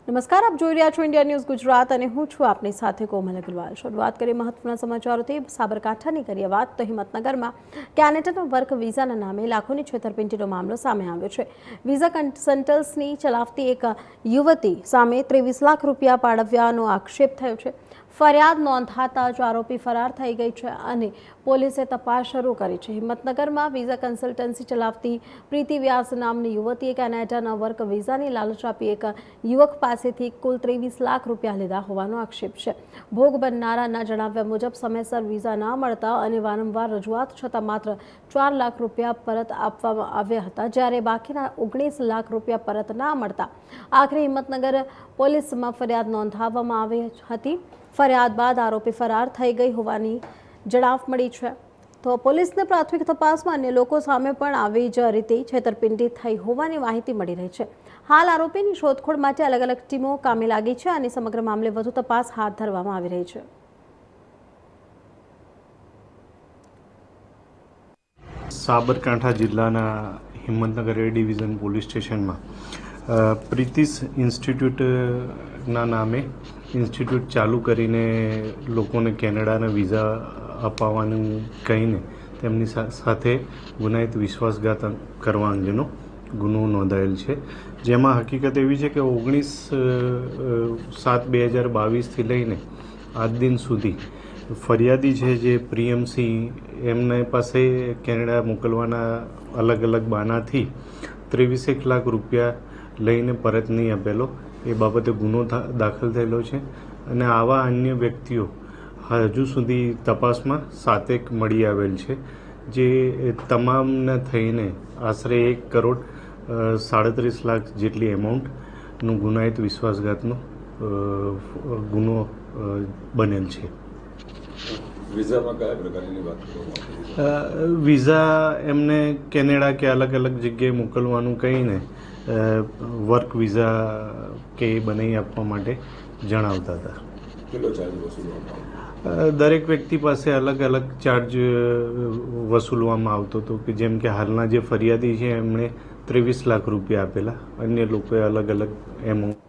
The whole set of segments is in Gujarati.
નમસ્કાર, આપ જોઈ રહ્યા છો ઇન્ડિયા ન્યૂઝ ગુજરાત અને હું છું આપની સાથે કોમલ અગ્રવાલ। શરૂઆત કરીએ મહત્વના સમાચારોથી। સાબરકાંઠાની કરીએ વાત તો હિંમતનગરમાં કેનેડાનો વર્ક વિઝાના નામે લાખોની છેતરપિંડીનો મામલો સામે આવ્યો છે। વિઝા કન્સલ્ટન્સી ચલાવતી એક યુવતી સામે 23 લાખ રૂપિયા પાડવ્યાનો આક્ષેપ થયો છે। ફરિયાદ નોંધાતા જ આરોપી ફરાર થઈ ગઈ છે અને પોલીસે તપાસ શરૂ કરી છે। હિંમતનગરમાં વિઝા કન્સલ્ટન્સી ચલાવતી પ્રીતિ વ્યાસ નામની યુવતીએ કેનેડાના વર્ક વિઝાની લાલચ આપી એક યુવક પાસેથી કુલ 23 લાખ રૂપિયા લીધા હોવાનો આક્ષેપ છે। ભોગ બનનારાના જણાવ્યા મુજબ સમયસર વિઝા ના મળતા અને વારંવાર રજૂઆત છતાં માત્ર 4 લાખ રૂપિયા પરત આપવામાં આવ્યા હતા, જ્યારે બાકીના 19 લાખ રૂપિયા પરત ના મળતા આખરે હિંમતનગર પોલીસમાં ફરિયાદ નોંધાવવામાં આવી હતી। ફરિયાદ બાદ આરોપી ફરાર થઈ ગઈ હોવાની જણાવ મળી છે। તો પોલીસને પ્રાથમિક તપાસમાં અન્ય લોકો સામે પણ આવી જ રીતે છેતરપિંડી થઈ હોવાની માહિતી મળી રહી છે। હાલ આરોપીની શોધખોળ માટે અલગ અલગ ટીમો કામે લાગી છે અને સમગ્ર મામલે વધુ તપાસ હાથ ધરવામાં આવી રહી છે। સાબરકાંઠા જિલ્લાના હિંમતનગર એ ડિવિઝન પોલીસ સ્ટેશનમાં પ્રીતિશ ઇન્સ્ટિટ્યૂટના નામે ઇન્સ્ટિટ્યૂટ ચાલુ કરીને લોકોને કેનેડાના વિઝા અપાવવાનું કહીને તેમની સાથે ગુનાહિત વિશ્વાસઘાત કરવા અંગેનો ગુનો નોંધાયેલ છે, જેમાં હકીકત એવી છે કે 19/7/2022થી લઈને આજ દિન સુધી ફરિયાદી છે જે પ્રિયમસિંહ એમને પાસે કેનેડા મોકલવાના અલગ અલગ બહાનાથી 23 લાખ રૂપિયા લઈને પરત નહીં આપેલો એ બાબતે ગુનો દાખલ થયેલો છે અને આવા અન્ય વ્યક્તિઓ હજુ સુધી તપાસમાં 7 મળી આવેલ છે, જે તમામને થઈને આશરે 1.37 લાખ જેટલી એમાઉન્ટનું ગુનાહિત વિશ્વાસઘાતનો ગુનો બનેલ છે। વિઝામાં કયા પ્રકારની વાત કરવામાં આવી? વિઝા એમને કેનેડા કે અલગ અલગ જગ્યાએ મોકલવાનું કહીને વર્ક વિઝા કે બનાવી આપવા માટે જણાવતા હતા। કેટલો ચાર્જ વસૂલવામાં આવતો? દરેક વ્યક્તિ પાસે અલગ અલગ ચાર્જ વસૂલવામાં આવતો હતો, કે જેમ કે હાલના જે ફરિયાદી છે એમણે 23 લાખ રૂપિયા આપેલા, અન્ય લોકોએ અલગ અલગ એમાઉન્ટ।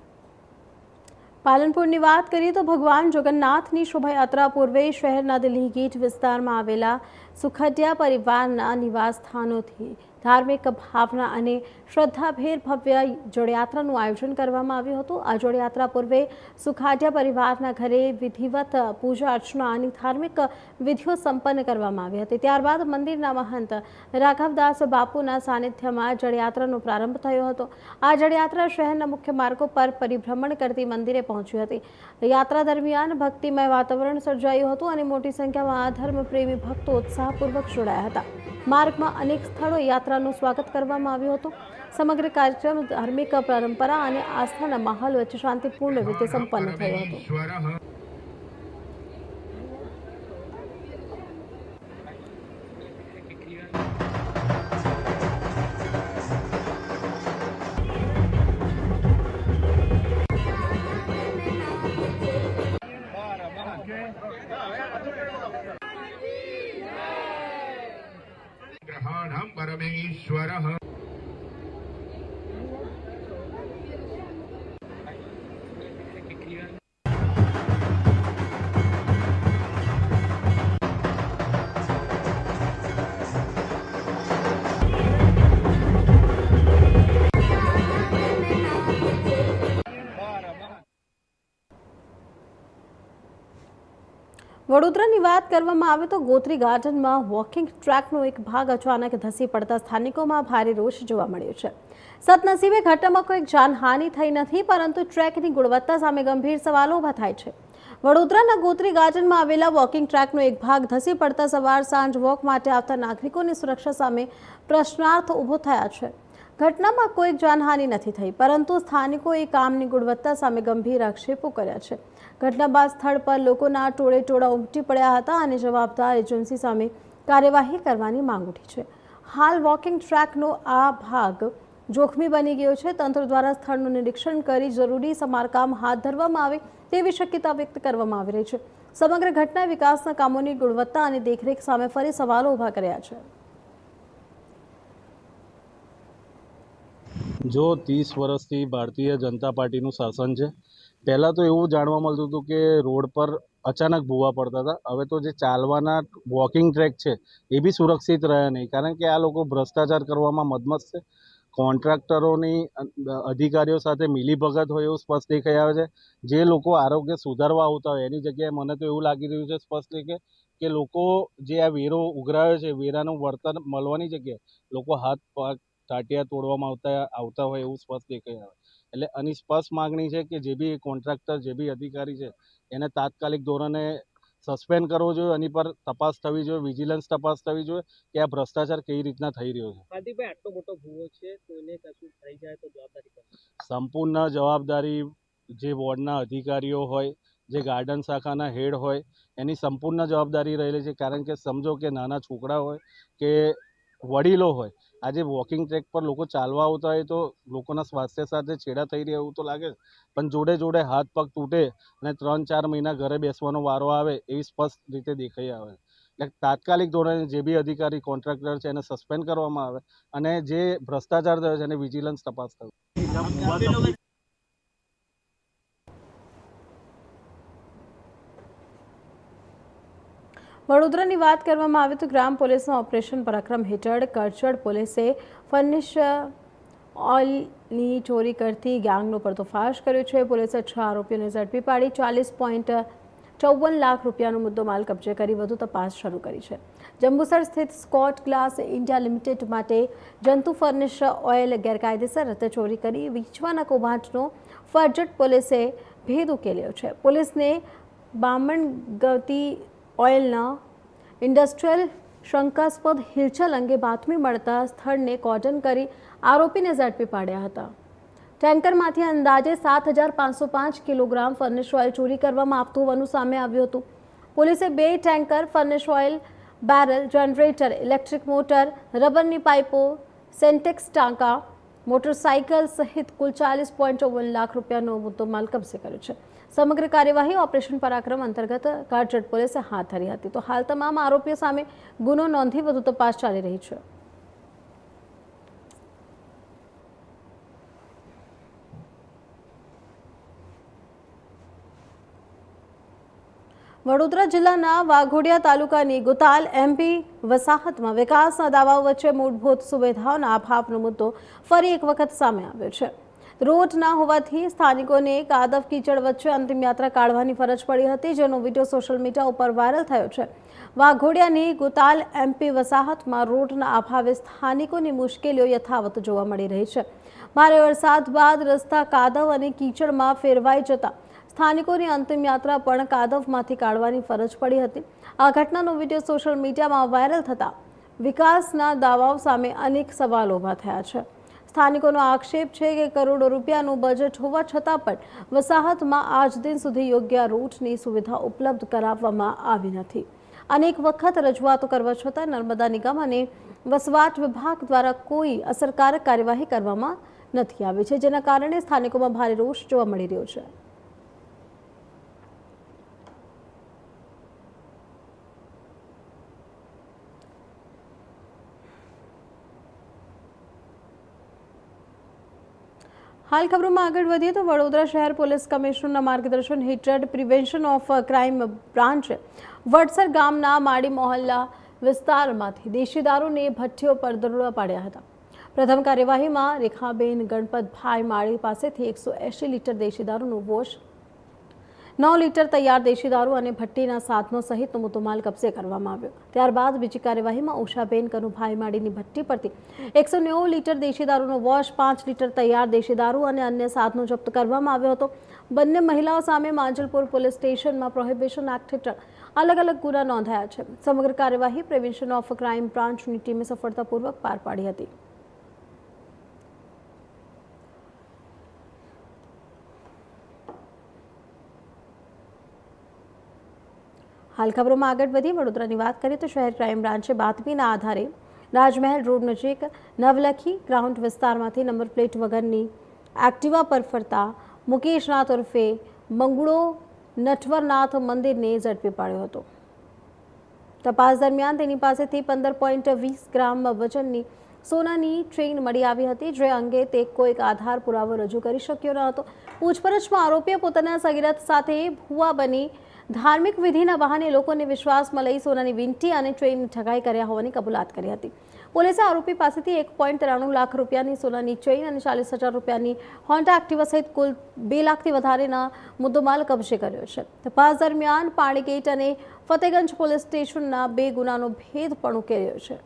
પાલનપુરની વાત કરીએ તો ભગવાન જગન્નાથની શોભાયાત્રા પૂર્વે શહેરના દિલ્હી ગેટ વિસ્તારમાં આવેલા સુખડિયા પરિવારના નિવાસસ્થાનોથી ધાર્મિક ભાવના અને શ્રદ્ધાભેર ભવ્ય જળયાત્રાનું આયોજન કરવામાં આવ્યું હતું। આ જળયાત્રા પૂર્વે સુખાડિયા પરિવારના ઘરે વિધિવત પૂજા અર્ચના અને ધાર્મિક વિધિઓ સંપન્ન કરવામાં આવી હતી। ત્યારબાદ મંદિરના મહંત રાઘવદાસ બાપુના સાનિધ્યમાં જળયાત્રાનો પ્રારંભ થયો હતો। આ જળયાત્રા શહેરના મુખ્ય માર્ગો પર પરિભ્રમણ કરતી મંદિરે પહોંચી હતી। યાત્રા દરમિયાન ભક્તિમય વાતાવરણ સર્જાયું હતું અને મોટી સંખ્યામાં ધર્મપ્રેમી ભક્તો ઉત્સાહપૂર્વક જોડાયા હતા। માર્ગમાં અનેક સ્થળોએ યાત્રાનું સ્વાગત કરવામાં આવ્યું હતું। સમગ્ર કાર્યક્રમ ધાર્મિક પરંપરા અને આસ્થાના માહોલ વચ્ચે શાંતિપૂર્ણ રીતે સંપન્ન થયો હતો। ग्रहाणं परमेश्वरः વડોદરાની વાત કરવામાં આવે તો ગોત્રી ગાર્ડનમાં વોકિંગ ટ્રેકનો એક ભાગ અચાનક ધસી પડતા સ્થાનિકોમાં ભારે રોષ જોવા મળ્યો છે। સદનસીબે ઘટનામાં કોઈ જાનહાનિ થઈ નથી, પરંતુ ટ્રેકની ગુણવત્તા સામે ગંભીર સવાલો ઊભા થાય છે। વડોદરાના ગોત્રી ગાર્ડનમાં આવેલા વોકિંગ ટ્રેકનો એક ભાગ ધસી પડતા સવાર સાંજ વોક માટે આવતા નાગરિકોની સુરક્ષા સામે પ્રશ્નાર્થ ઊભો થયા છે। ઘટનામાં કોઈ જાનહાનિ નથી થઈ, પરંતુ સ્થાનિકોએ કામની ગુણવત્તા સામે ગંભીર આક્ષેપો કર્યા છે। ઘટના બાદ સ્થળ પર લોકોના ટોળે ટોળા ઉમટી પડ્યા હતા અને જવાબદાર એજન્સી સામે કાર્યવાહી કરવાની માંગ ઉઠી છે। હાલ વોકિંગ ટ્રેકનો આ ભાગ જોખમી બની ગયો છે। તંત્ર દ્વારા સ્થળનું નિરીક્ષણ કરી જરૂરી સમારકામ હાથ ધરવામાં આવે તેવી શક્યતા વ્યક્ત કરવામાં આવી રહી છે। સમગ્ર ઘટના વિકાસના કામોની ગુણવત્તા અને દેખરેખ સામે ફરી સવાલો ઊભા કર્યા છે। જો 30 વર્ષથી ભારતીય જનતા પાર્ટીનું શાસન છે. પહેલાં તો એવું જાણવા મળતું હતું કે રોડ પર અચાનક ભૂવા પડતા હતા. હવે તો જે ચાલવાના વોકિંગ ટ્રેક છે એ બી સુરક્ષિત રહ્યા નહીં, કારણ કે આ લોકો ભ્રષ્ટાચાર કરવામાં મદમસ્ત છે. કોન્ટ્રાક્ટરોની અધિકારીઓ સાથે મિલીભગત હોય એવું સ્પષ્ટ દેખાઈ આવે છે. જે લોકો આરોગ્ય સુધારવા આવતા હોય એની જગ્યાએ મને તો એવું લાગી રહ્યું છે સ્પષ્ટ કે લોકો જે આ વેરો ઉઘરાવ્યો છે, વેરાનું વળતર મળવાની જગ્યાએ લોકો હાથ પગ ટાટિયા તોડવામાં આવતા હોય એવું સ્પષ્ટ દેખાઈ આવે. એટલે આની સ્પષ્ટ માગણી છે કે જે બી કોન્ટ્રાક્ટર, જે બી અધિકારી છે એને તાત્કાલિક ધોરણે સસ્પેન્ડ કરવો જોઈએ. એની પર તપાસ થવી જોઈએ, વિજિલન્સ તપાસ થવી જોઈએ કે આ ભ્રષ્ટાચાર કઈ રીતના થઈ રહ્યો છે. હાર્દિકભાઈ, આટલો મોટો ભૂવો છે, કોઈને કશું થઈ જાય તો જવાબદારી કોની? સંપૂર્ણ જવાબદારી જે વોર્ડના અધિકારીઓ હોય, જે ગાર્ડન શાખાના હેડ હોય એની સંપૂર્ણ જવાબદારી રહેલી છે. કારણ કે સમજો કે નાના છોકરા હોય કે વડીલો હોય, આજે વોકિંગ ટ્રેક પર લોકો ચાલવા આવતા હોય તો લોકોના સ્વાસ્થ્ય સાથે છેડા થઈ રહ્યા એવું તો લાગે, પણ જોડે જોડે હાથ પગ તૂટે અને 3-4 મહિના ઘરે બેસવાનો વારો આવે એવી સ્પષ્ટ રીતે દેખાઈ આવે. એટલે તાત્કાલિક ધોરણે જે બી અધિકારી કોન્ટ્રાક્ટર છે એને સસ્પેન્ડ કરવામાં આવે અને જે ભ્રષ્ટાચાર થયો છે એને વિજિલન્સ તપાસ થવી. વડોદરાની વાત કરવામાં આવે તો ગ્રામ પોલીસના ઓપરેશન પરાક્રમ હેઠળ કરજણ પોલીસે ફર્નિશ ઓઇલની ચોરી કરતી ગેંગનો પર્દાફાશ કર્યો છે. પોલીસે 6 આરોપીઓને ઝડપી પાડી 40.54 લાખ રૂપિયાનો મુદ્દોમાલ કબજે કરી વધુ તપાસ શરૂ કરી છે. જંબુસર સ્થિત સ્કોટ ગ્લાસ ઇન્ડિયા લિમિટેડ માટે જંતુ ફર્નિશ ઓઇલ ગેરકાયદેસર રીતે ચોરી કરી વેચવાના કૌભાંડનો ફરજત પોલીસે ભેદ ઉકેલ્યો છે. પોલીસને બામણગતી ઓઇલના ઇન્ડસ્ટ્રીયલ શંકાસ્પદ હિલચાલ અંગે બાતમી મળતા સ્થળને કોર્ડન કરી આરોપીને ઝડપી પાડ્યા હતા. ટેન્કરમાંથી અંદાજે 7,505 કિલોગ્રામ ફર્નિશ ઓઇલ ચોરી કરવામાં આવતું હોવાનું સામે આવ્યું હતું. પોલીસે 2 tanker, furnace oil barrel, generator, electric motor, રબરની પાઇપો, સેન્ટેક્સ ટાંકા, મોટરસાઇકલ સહિત કુલ 40.54 લાખ રૂપિયાનો મુદ્દોમાલ કબજે કર્યો છે. સમગ્ર કાર્યવાહી ઓપરેશન પરાક્રમ અંતર્ગત કરજણ પોલીસે હાથ ધરી હતી. તો હાલ તમામ આરોપીઓ સામે ગુનો નોંધી વધુ તપાસ ચાલી રહી છે. વડોદરા જિલ્લાના વાઘોડિયા તાલુકાની ગુતાલ એમપી વસાહતમાં વિકાસના દાવાઓ વચ્ચે મૂળભૂત સુવિધાઓના અભાવનો મુદ્દો ફરી એક વખત સામે આવ્યો છે. રોડ ના હોવાથી સ્થાનિકોને કાદવ કીચડ વચ્ચે અંતિમ યાત્રા કાઢવાની ફરજ પડી હતી, જેનો વિડીયો સોશિયલ મીડિયા ઉપર વાયરલ થયો છે. વાઘોડિયાની ગુતાલ એમપી વસાહતમાં રોડના અભાવે સ્થાનિકોની મુશ્કેલીઓ યથાવત જોવા મળી રહી છે. ભારે વરસાદ બાદ રસ્તા કાદવ અને કીચડમાં ફેરવાઈ જતા સ્થાનિકોની અંતિમ યાત્રા પણ કાદવમાંથી કાઢવાની ફરજ પડી હતી. આ ઘટનાનો વિડીયો સોશિયલ મીડિયામાં વાયરલ થતા વિકાસના દાવાઓ સામે અનેક સવાલો ઊભા થયા છે. સ્થાનિકોનો આક્ષેપ છે કે કરોડો રૂપિયાનું બજેટ હોવા છતાં પણ વસાહતમાં આજ દિન સુધી યોગ્ય રૂટની સુવિધા ઉપલબ્ધ કરાવવામાં આવી નથી. અનેક વખત રજૂઆતો કરવા છતાં નર્મદા નિગમ અને વસવાટ વિભાગ દ્વારા કોઈ અસરકારક કાર્યવાહી કરવામાં નથી આવી છે, જેના કારણે સ્થાનિકોમાં ભારે રોષ જોવા મળી રહ્યો છે. હાલ ખબરોમાં આગળ વધીએ તો વડોદરા શહેર પોલીસ કમિશનરના માર્ગદર્શન હેઠળ prevention of crime branch Vadsar ગામના માડી મોહલ્લા વિસ્તારમાંથી દેશી દારૂની ભઠ્ઠીઓ પર દરોડા પાડ્યા હતા. પ્રથમ કાર્યવાહીમાં રેખાબેન ગણપતભાઈ માળી પાસેથી 180 લીટર દેશી દારૂનું વોશ, 9 લીટર તૈયાર દેશી દારૂ અને ભઠ્ઠીના સાધનો સહિતનો મુદ્દોમાલ કબજે કરવામાં આવ્યો. ત્યારબાદ બીજી કાર્યવાહીમાં ઉષાબેન કનુભાઈ માળીની ભઠ્ઠી પરથી 190 લીટર દેશી દારૂનો વોશ, 5 લીટર તૈયાર દેશી દારૂ અને અન્ય સાધનો જપ્ત કરવામાં આવ્યો હતો. બંને મહિલાઓ સામે માંજલપુર પોલીસ સ્ટેશનમાં પ્રોહિબિશન એક્ટ હેઠળ અલગ અલગ ગુના નોંધાયા છે. સમગ્ર કાર્યવાહી પ્રિવેન્શન ઓફ ક્રાઇમ બ્રાન્ચની ટીમે સફળતાપૂર્વક પાર પાડી હતી. હાલ ખબરોમાં આગળ વધી વડોદરાની વાત કરીએ તો શહેર ક્રાઇમ બ્રાન્ચે બાતમીના આધારે રાજમહેલ રોડ નજીક નવલખી ગ્રાઉન્ડ વિસ્તારમાંથી નંબર પ્લેટ વગરની એક્ટિવા પર ફરતા મુકેશનાથ ઉર્ફે મંગળો નટવરનાથ મંદિરને ઝડપી પાડ્યો હતો. તપાસ દરમિયાન તેની પાસેથી 15.20 ગ્રામ વજનની સોનાની ચેઇન મળી આવી હતી, જે અંગે તે કોઈક આધાર પુરાવો રજૂ કરી શક્યો ન હતો. પૂછપરછમાં આરોપીએ પોતાના સગીરથ સાથે ભુવા બની ધાર્મિક વિધિના બહાને લોકોને વિશ્વાસમાં લઈ સોનાની વીંટી અને ચેઇનની ઠગાઈ કર્યા હોવાની કબૂલાત કરી હતી. પોલીસે આરોપી પાસેથી 1.93 લાખ રૂપિયાની સોનાની ચેઇન અને 40,000 રૂપિયાની હોન્ડા એક્ટિવા સહિત કુલ 2 લાખથી વધારેના મુદ્દામાલ કબજે કર્યો છે. તપાસ દરમિયાન પાણીગેટ અને ફતેગંજ પોલીસ સ્ટેશનના 2 ગુનાનો ભેદ પણ ઉકેલ્યો છે.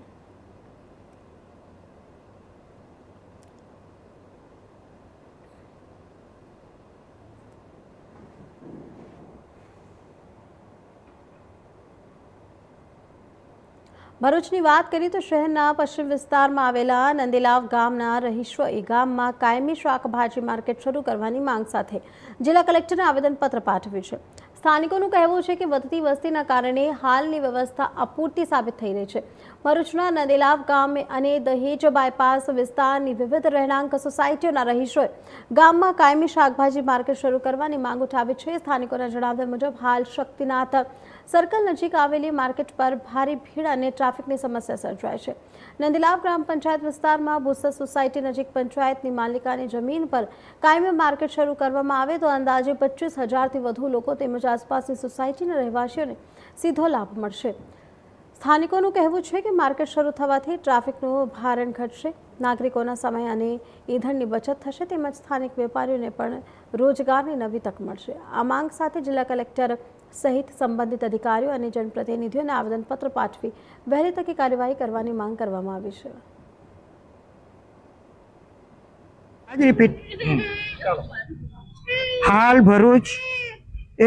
ભરૂચની વાત કરીએ તો શહેરના પશ્ચિમ વિસ્તારમાં આવેલા નંદેલાવ ગામના રહીશોએ ગામમાં કાયમી શાકભાજી માર્કેટ શરૂ કરવાની માંગ સાથે જિલ્લા કલેક્ટરને આવેદનપત્ર પાઠવ્યું છે. સ્થાનિકોનું કહેવું છે કે વધતી વસ્તીના કારણે હાલની વ્યવસ્થા અપૂરતી સાબિત થઈ રહી છે. ભરૂચના નંદેલાવ ગામ અને દહેજ બાયપાસ વિસ્તારની વિવિધ રહેણાંક સોસાયટીઓના રહીશોએ ગામમાં કાયમી શાકભાજી માર્કેટ શરૂ કરવાની માંગ ઉઠાવી છે. સ્થાનિકોના જણાવ્યા મુજબ હાલ શક્તિનાથ સર્કલ નજીક આવેલી માર્કેટ પર ભારે ભીડ અને ટ્રાફિકની સમસ્યા સર્જાય છે. નંદીલાવ ગ્રામ પંચાયત વિસ્તારમાં ભૂસર સોસાયટી નજીક પંચાયતની માલિકાની જમીન પર કાયમી માર્કેટ શરૂ કરવામાં આવે તો અંદાજે 25,000થી વધુ લોકો તેમજ આસપાસની સોસાયટીના રહેવાસીઓને સીધો લાભ મળશે. સ્થાનિકોનું કહેવું છે કે માર્કેટ શરૂ થવાથી ટ્રાફિકનું ભારણ ઘટશે, નાગરિકોના સમય અને ઈંધણની બચત થશે તેમજ સ્થાનિક વેપારીઓને પણ રોજગારની નવી તક મળશે. આ માંગ સાથે જિલ્લા કલેક્ટર સહિત સંબંધિત અધિકારીઓ અને જનપ્રતિનિધિઓને આવેદનપત્ર પાઠવી વહેલી તકે કાર્યવાહી કરવાની માંગ કરવામાં આવી છે. હાલ ભરૂચ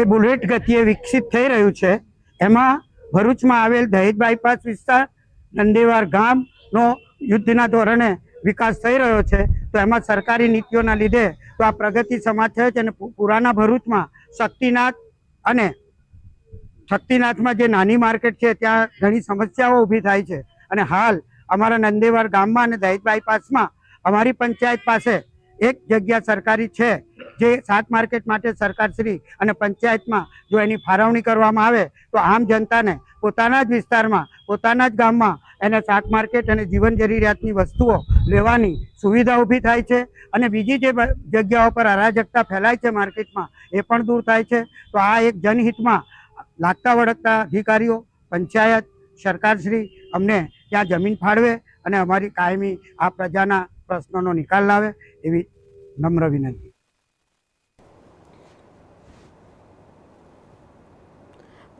એ બુલેટ ગતિએ વિકસિત થઈ રહ્યું છે. એમાં ભરૂચમાં આવેલ દહેજ બાયપાસ વિસ્તાર, નંદેવાર ગામનો યુદ્ધના ધોરણે વિકાસ થઈ રહ્યો છે. તો એમાં સરકારી નીતિઓના લીધે તો આ પ્રગતિ સમાજ થયો છે અને પુરાના ભરૂચમાં શક્તિનાથમાં જે નાની માર્કેટ છે ત્યાં ઘણી સમસ્યાઓ ઊભી થાય છે. અને હાલ અમારા નંદેવાર ગામમાં અને દહેજ બાયપાસમાં અમારી પંચાયત પાસે એક જગ્યા સરકારી છે, જે 7 માર્કેટ માટે સરકારશ્રી અને પંચાયતમાં જો એની ફાળવણી કરવામાં આવે તો આમ જનતાને પોતાના જ વિસ્તારમાં, પોતાના જ ગામમાં એને શાક માર્કેટ અને જીવન જરૂરિયાતની વસ્તુઓ લેવાની સુવિધા ઊભી થાય છે. અને બીજી જે જગ્યાઓ પર અરાજકતા ફેલાય છે માર્કેટમાં, એ પણ દૂર થાય છે. તો આ એક જનહિતમાં લાગતા વળગતા અધિકારીઓ, પંચાયત, સરકારશ્રી અમને ત્યાં જમીન ફાળવે અને અમારી કાયમી આ પ્રજાના પ્રશ્નોનો નિકાલ લાવે એવી નમ્ર વિનંતી.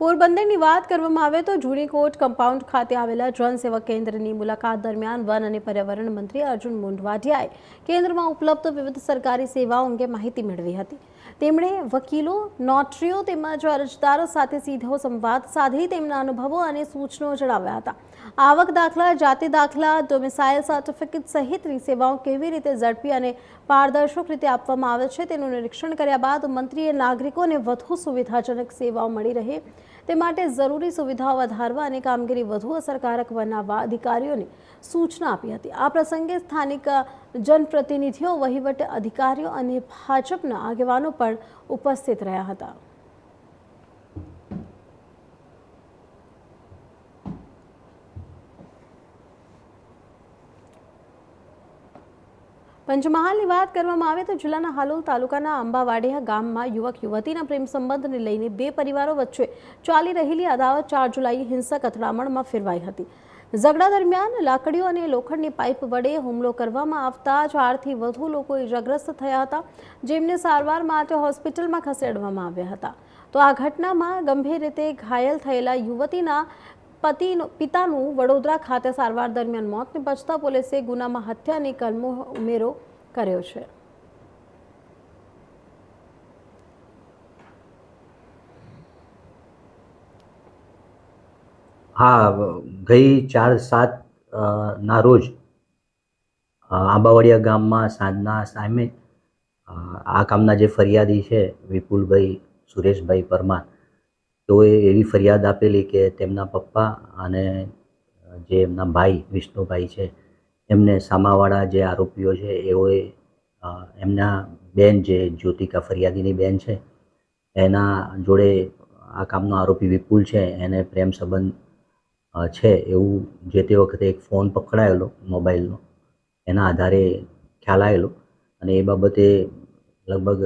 પોરબંદરની વાત કરવામાં આવે તો જૂની કોટ કમ્પાઉન્ડ ખાતે આવેલા જનસેવા કેન્દ્રની મુલાકાત દરમિયાન વન અને પર્યાવરણ મંત્રી અર્જુન મોઢવાડિયાએ કેન્દ્રમાં ઉપલબ્ધ વિવિધ સરકારી સેવાઓ અંગે માહિતી મેળવી હતી. તેમણે વકીલો, નોટરીઓ તેમજ અરજદારો સાથે સીધો સંવાદ સાધી તેમના અનુભવો અને સૂચનો જણાવ્યા હતા. આવક દાખલા, જાતિ દાખલા, ડોમિસાઇલ સર્ટિફિકેટ સહિતની સેવાઓ કેવી રીતે ઝડપી અને પારદર્શક રીતે આપવામાં આવે છે તેનું નિરીક્ષણ કર્યા બાદ મંત્રીએ નાગરિકોને વધુ સુવિધાજનક સેવાઓ મળી રહે તે માટે જરૂરી સુવિધાઓ વધારવા અને કામગીરી વધુ અસરકારક બનાવવા અધિકારીઓને સૂચના આપી હતી. આ પ્રસંગે સ્થાનિક જનપ્રતિનિધિઓ, વહીવટ અધિકારીઓ અને ભાજપના આગેવાનો પણ ઉપસ્થિત રહ્યા હતા. પંચમહાલની વાત કરવામાં આવે તો જિલ્લાના હાલોલ તાલુકાના અંબાવાડિયા ગામમાં યુવક યુવતીના પ્રેમ સંબંધને લઈને 2 પરિવારો વચ્ચે ચાલી રહેલી અદાવત 4 જુલાઈએ હિંસક અથડામણમાં ફેરવાઈ હતી. ઝઘડા દરમિયાન લાકડીઓ અને લોખંડની પાઇપ વડે હુમલો કરવામાં આવતા 4થી વધુ લોકો ઇજાગ્રસ્ત થયા હતા, જેમને સારવાર માટે હોસ્પિટલમાં ખસેડવામાં આવ્યા હતા. તો આ ઘટનામાં ગંભીર રીતે ઘાયલ થયેલા યુવતીના પિતાનું વડોદરા ખાતે સારવાર દરમિયાન મોત નિપજતા પોલીસે ગુનામાં હત્યાની કલમો ઉમેરો કર્યો છે. હા, ગઈ 4/7 ના રોજ આંબાવાડિયા ગામમાં સાંજના સામે આ કામના જે ફરિયાદી છે વિપુલભાઈ સુરેશભાઈ પરમાર, તેઓએ એવી ફરિયાદ આપેલી કે તેમના પપ્પા અને જે એમના ભાઈ વિષ્ણુભાઈ છે એમને સામાવાળા જે આરોપીઓ છે એઓએ એમના બેન જે જ્યોતિકા ફરિયાદીની બેન છે એના જોડે આ કામનો આરોપી વિપુલ છે એને પ્રેમ સંબંધ છે એવું જે તે વખતે એક ફોન પકડાયેલો મોબાઈલનો, એના આધારે ખ્યાલ આવેલો અને એ બાબતે લગભગ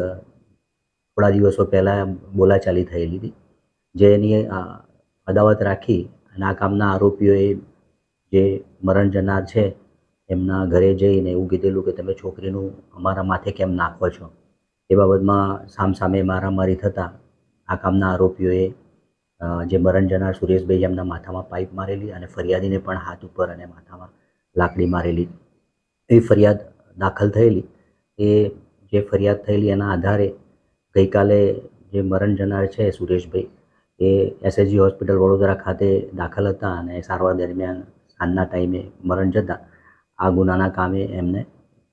થોડા દિવસો પહેલાં બોલાચાલી થયેલી હતી, જેની અદાવત રાખી અને આ કામના આરોપીઓએ જે મરણ જનાર છે એમના ઘરે જઈને એવું કીધેલું કે તમે છોકરીનું અમારા માથે કેમ નાખો છો. એ બાબતમાં સામસામે મારામારી થતાં આ કામના આરોપીઓએ જે મરણ જનાર સુરેશભાઈ એમના માથામાં પાઇપ મારેલી અને ફરિયાદીને પણ હાથ ઉપર અને માથામાં લાકડી મારેલી એવી ફરિયાદ દાખલ થયેલી. એ જે ફરિયાદ થયેલી એના આધારે ગઈકાલે જે મરણ જનાર છે સુરેશભાઈ એ એસએસજી હોસ્પિટલ વડોદરા ખાતે દાખલ હતા અને સારવાર દરમિયાન સાંજના ટાઈમે મરણ જતાં આ ગુનાના કામે એમને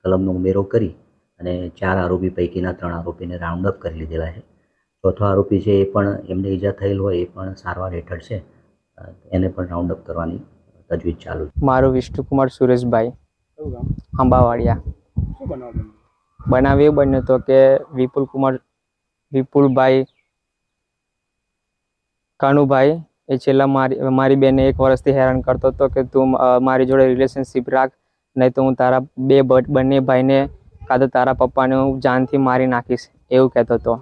કલમનો ઉમેરો કરી અને 4 આરોપી પૈકીના 3 આરોપીને રાઉન્ડ અપ કરી લીધેલા છે. ચોથો આરોપી છે એ પણ એમને ઈજા થયેલ હોય એ પણ સારવાર હેઠળ છે, એને પણ રાઉન્ડ અપ કરવાની તજવીજ ચાલુ છે. મારું વિષ્ણુકુમાર સુરેશભાઈ, આંબાવાડિયા. બનાવ એવું બન્યો હતો કે વિપુલભાઈ કાનુભાઈ એ છેલ્લા મારી બેને 1 વર્ષથી હેરાન કરતો હતો કે તું મારી જોડે રિલેશનશિપ રાખ, નહીં તો હું તારા બંને ભાઈને કાં તો તારા પપ્પાને હું જાનથી મારી નાખીશ એવું કહેતો હતો.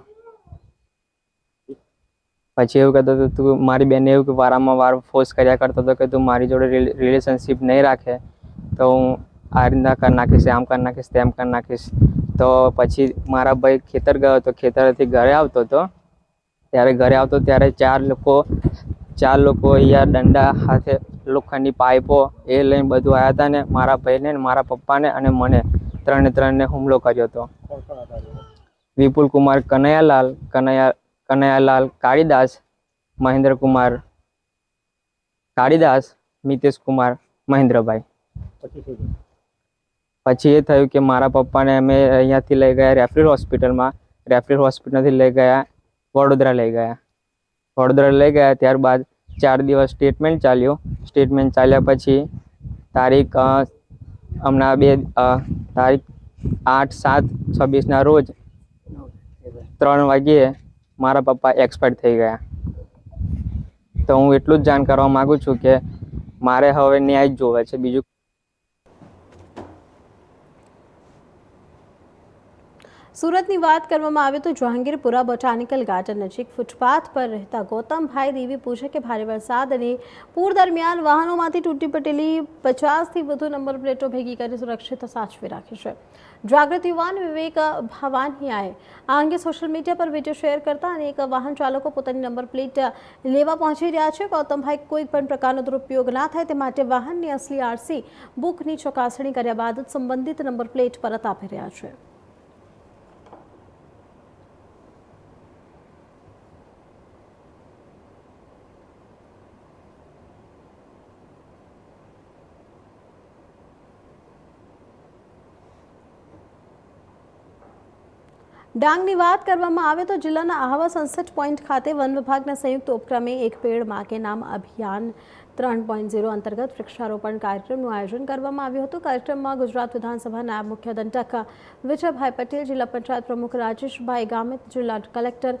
પછી એવું કહેતો હતો તું મારી બેને એવું કે વારંવાર ફોર્સ કર્યા કરતો હતો કે તું મારી જોડે રિલેશનશિપ નહીં રાખે તો હું આ રીતના કરી નાખીશ, આમ કરી નાખીશ, તેમ કરી નાખીશ. તો પછી મારા ભાઈ ખેતર ગયો હતો, ખેતરથી ઘરે આવતો હતો ત્યારે 4 લોકો અહીંયા દંડા હાથે લોખંડની પાઇપો એ લઈને બધું આવ્યા હતા ને મારા ભાઈને, મારા પપ્પાને અને મને ત્રણે હુમલો કર્યો હતો. વિપુલ કુમાર કનૈયાલાલ કાળીદાસ, મહેન્દ્ર કુમાર કાળીદાસ, મિતેશ કુમાર મહેન્દ્રભાઈ. પછી એ થયું કે મારા પપ્પાને અમે અહીંયાથી લઈ ગયા રેફરલ હોસ્પિટલમાં, રેફરલ હોસ્પિટલથી લઈ ગયા વડોદરા લઈ ગયા. ત્યારબાદ 4 દિવસ સ્ટેટમેન્ટ ચાલ્યું. સ્ટેટમેન્ટ ચાલ્યા પછી તારીખ 8/7/26ના રોજ 3 વાગ્યે મારા પપ્પા એક્સપાયર થઈ ગયા. તો હું એટલું જ જાણ કરવા માગું છું કે મારે હવે ન્યાય જ જોવે છે, બીજું. સુરતની વાત કરવામાં આવે તો જહાંગીરપુરા બોટાનિકલ ગાર્ડન નજીક ફૂટપાથ પર રહેતા ગૌતમભાઈ દેવી પૂછે કે ભારે વરસાદ અને પૂર દરમિયાન વાહનોમાંથી તૂટી પટેલી 50થી વધુ નંબર પ્લેટો ભેગી કરી સુરક્ષિત સાચવી રાખી છે. જાગૃત યુવાન વિવેક ભાવાનિયાએ આ અંગે સોશિયલ મીડિયા પર વિડીયો શેર કરતા અનેક વાહન ચાલકો પોતાની નંબર પ્લેટ લેવા પહોંચી રહ્યા છે. ગૌતમભાઈ કોઈ પણ પ્રકારનો દુરુપયોગ ના થાય તે માટે વાહનની અસલી આરસી બુકની ચકાસણી કર્યા બાદ જ સંબંધિત નંબર પ્લેટ પરત આપી રહ્યા છે. ડાંગની વાત કરવામાં આવે તો જિલ્લાના આહવા સનસેટ પોઈન્ટ ખાતે વન વિભાગના સંયુક્ત ઉપક્રમે એક પેડ માં કે નામ અભિયાન 3.0 અંતર્ગત વૃક્ષારોપણ કાર્યક્રમનું આયોજન કરવામાં આવ્યું હતું. કાર્યક્રમમાં ગુજરાત વિધાનસભા નાયબ મુખ્ય દંડક વિજયભાઈ પટેલ, જિલ્લા પંચાયત પ્રમુખ રાજેશભાઈ ગામિત, જિલ્લા કલેક્ટર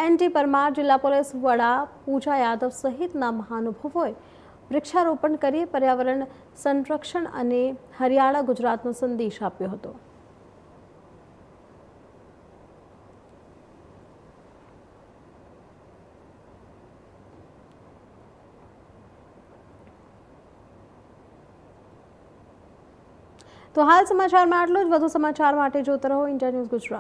NT પરમાર, જિલ્લા પોલીસ વડા પૂજા યાદવ સહિતના મહાનુભાવોએ વૃક્ષારોપણ કરી પર્યાવરણ સંરક્ષણ અને હરિયાળા ગુજરાતનો સંદેશ આપ્યો હતો. તો હાલ સમાચારમાં આટલું જ. વધુ સમાચાર માટે જોતા રહો ઇન્ડિયા ન્યૂઝ ગુજરાત.